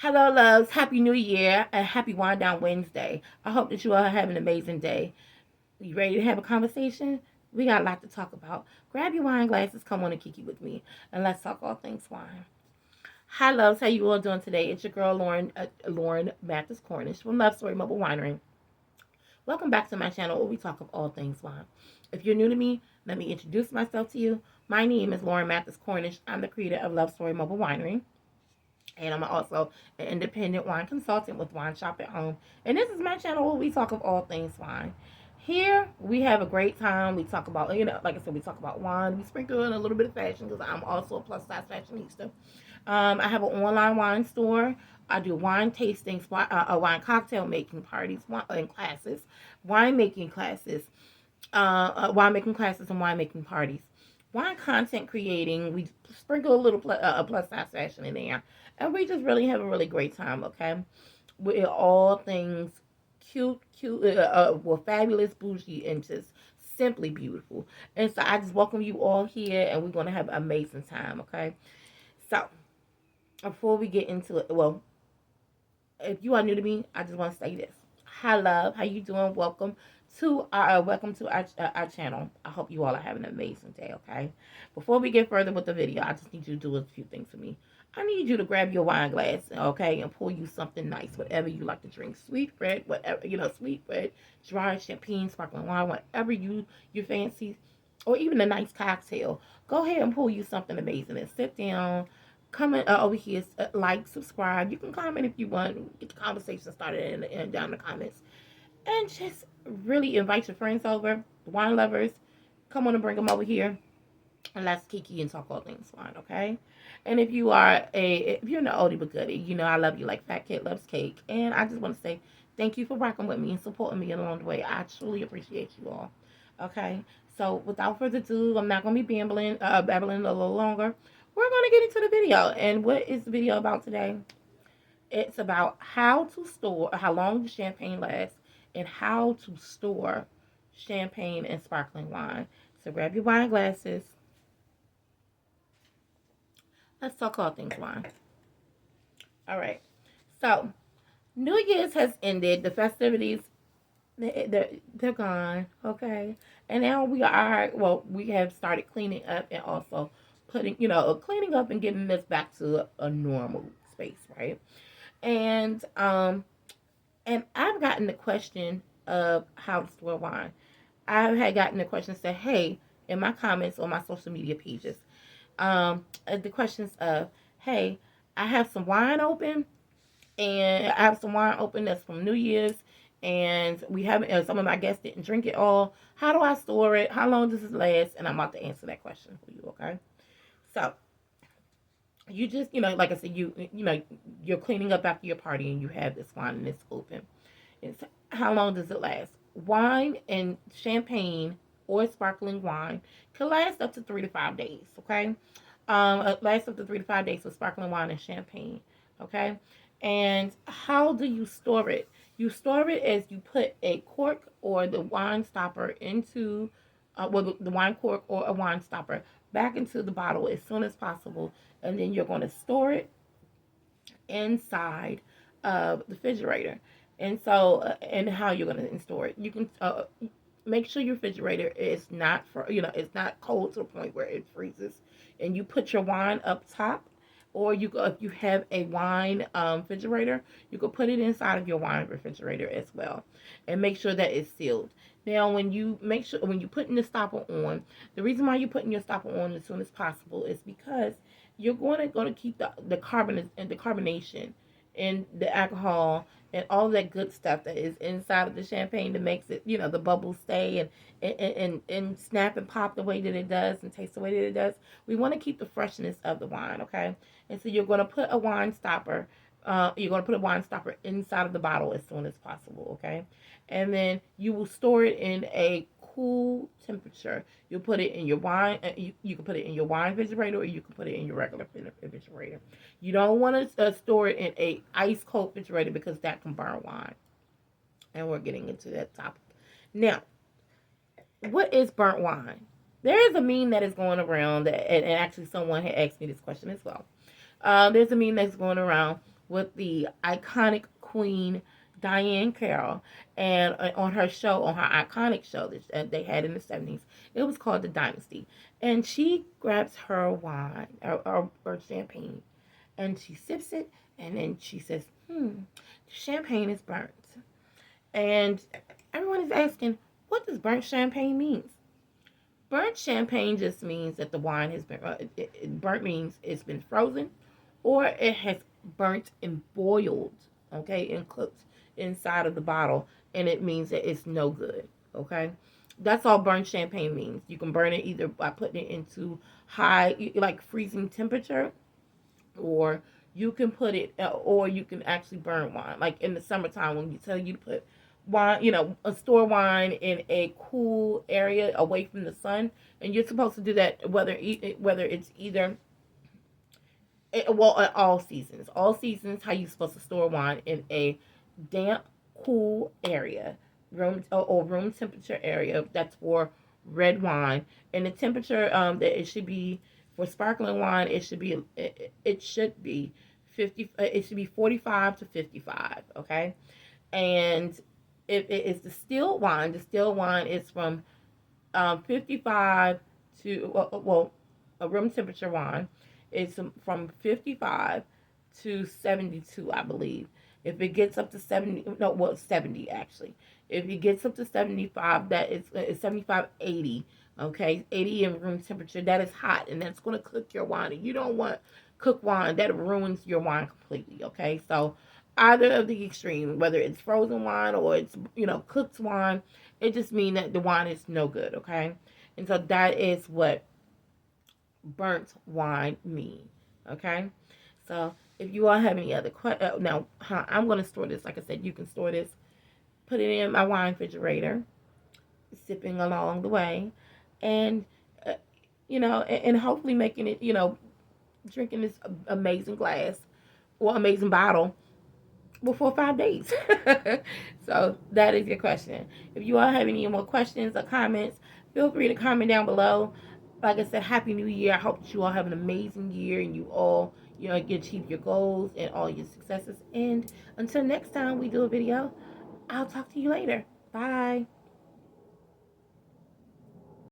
Hello, loves. Happy New Year and happy Wind Down Wednesday. I hope that you all have an amazing day. You ready to have a conversation? We got a lot to talk about. Grab your wine glasses, come on and kiki with me, and let's talk all things wine. Hi, loves. How you all doing today? It's your girl, Lauren Mathis Cornish from Love Story Mobile Winery. Welcome back to my channel where we talk of all things wine. If you're new to me, let me introduce myself to you. My name is Lauren Mathis Cornish. I'm the creator of Love Story Mobile Winery. And I'm also an independent wine consultant with Wine Shop at Home. And this is my channel where we talk of all things wine. Here, we have a great time. We talk about, like I said, we talk about wine. We sprinkle in a little bit of fashion because I'm also a plus size fashionista. I have an online wine store. I do wine tastings, wine cocktail making parties, and classes, winemaking classes, and winemaking parties. Wine content creating, we sprinkle a little plus size fashion in there, and we just really have a really great time. Okay, with all things well, fabulous, bougie, and just simply beautiful. And so I just welcome you all here, and we're gonna have an amazing time. Okay, so before we get into it, well, if you are new to me, I just want to say this. Hi, love. How you doing? Welcome to our channel. I hope you all are having an amazing day. Okay. Before we get further with the video, I just need you to do a few things for me. I need you to grab your wine glass, okay, and pour you something nice, whatever you like to drink, sweet red, whatever sweet red, dry champagne, sparkling wine, whatever you fancy, or even a nice cocktail. Go ahead and pour you something amazing and sit down. Comment over here, like, subscribe. You can comment if you want. Get the conversation started in down in the comments, and just really invite your friends over, the wine lovers. Come on and bring them over here, and let's kiki and talk all things wine, okay? And if you're an oldie but goodie, I love you like Fat Kid loves cake, and I just want to say thank you for rocking with me and supporting me along the way. I truly appreciate you all. Okay, so without further ado, I'm not gonna be babbling a little longer. We're gonna get into the video. And what is the video about today? It's about how long the champagne lasts, and how to store champagne and sparkling wine. So grab your wine glasses. Let's talk all things wine. All right. So New Year's has ended. The festivities, they're gone. Okay. And now we have started cleaning up and also cleaning up and getting this back to a normal space, right? And and I've gotten the question of how to store wine. I had gotten the question said, hey, in my comments on my social media pages, the questions of, hey, I have some wine open, and I have some wine open that's from New Year's, and we haven't. Some of my guests didn't drink it all. How do I store it? How long does it last? And I'm about to answer that question for you. Okay, so you just like I said, you're cleaning up after your party, and you have this wine and it's open. It's how long does it last? Wine and champagne or sparkling wine can last up to 3 to 5 days. Okay, it lasts up to 3 to 5 days with sparkling wine and champagne. Okay, and how do you store it? You store it as you put a cork or the wine stopper into, the wine cork or a wine stopper back into the bottle as soon as possible, and then you're going to store it inside of the refrigerator. And so, and how you're going to store it, you can make sure your refrigerator is not it's not cold to the point where it freezes, and you put your wine up top, or if you have a wine refrigerator, you could put it inside of your wine refrigerator as well, and make sure that it's sealed. Now, when you putting the stopper on, the reason why you're putting your stopper on as soon as possible is because you're going to keep the carbonation and the alcohol and all that good stuff that is inside of the champagne that makes it, the bubbles stay and snap and pop the way that it does and taste the way that it does. We want to keep the freshness of the wine, okay? And so you're going to put a wine stopper inside of the bottle as soon as possible, okay? And then you will store it in a cool temperature. You'll put it in your wine. You can put it in your wine refrigerator, or you can put it in your regular refrigerator. You don't want to store it in a ice cold refrigerator because that can burn wine. And we're getting into that topic now. What is burnt wine? There is a meme that is going around and actually someone had asked me this question as well. There's a meme that's going around with the iconic Queen Diane Carroll, and on her show, on her iconic show that they had in the 70s, it was called The Dynasty. And she grabs her wine or champagne, and she sips it, and then she says, champagne is burnt. And everyone is asking, what does burnt champagne mean? Burnt champagne just means that the wine has been burnt means it's been frozen, or it has burnt and boiled, okay, and cooked inside of the bottle, and it means that it's no good, okay. That's all burnt champagne means. You can burn it either by putting it into high, like freezing temperature, or you can put it, or you can actually burn wine. Like in the summertime, when you tell you to put wine, a store wine in a cool area away from the sun, and you're supposed to do that whether it's either well, at all seasons, how you supposed to store wine in a damp, cool area, or room temperature area. That's for red wine, and the temperature that it should be for sparkling wine. It should be 50. It should be 45 to 55. Okay, and if it is distilled wine is from 55 to a room temperature wine is from 55 to 72, I believe. If it gets up to 70, no, well, 70 actually. If it gets up to 75, that is 75, 80. Okay, 80 in room temperature. That is hot, and that's going to cook your wine. And you don't want cooked wine that ruins your wine completely. Okay, so either of the extreme, whether it's frozen wine or it's cooked wine, it just means that the wine is no good. Okay, and so that is what burnt wine mean. Okay, so if you all have any other questions, now I'm going to store this. Like I said, you can store this, put it in my wine refrigerator, sipping along the way, and and hopefully making it, drinking this amazing glass or amazing bottle before 5 days. So that is your question. If you all have any more questions or comments, feel free to comment down below. Like I said, Happy New Year. I hope that you all have an amazing year and you all, can achieve your goals and all your successes. And until next time we do a video, I'll talk to you later. Bye.